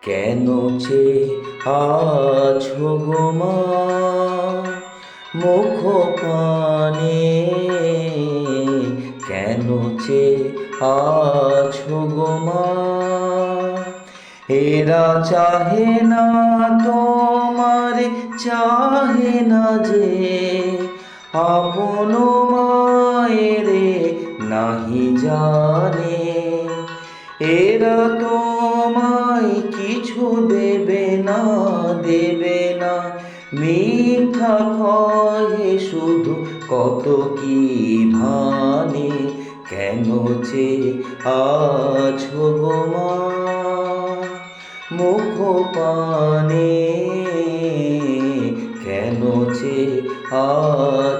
কেন চে আছো গো মা মুখ পানে? কেন চে আছো গো মা? এরা চাহে না তোমার, চাহে না যে আপন মায়েরে নাহি জানে। এরা তোমায় কিছু দেবে না, দেবে না, মিথ্যা কহে শুধু কত কি ভানে। কেন চে আছো গো মা মুখ পানে? কেন চে আছো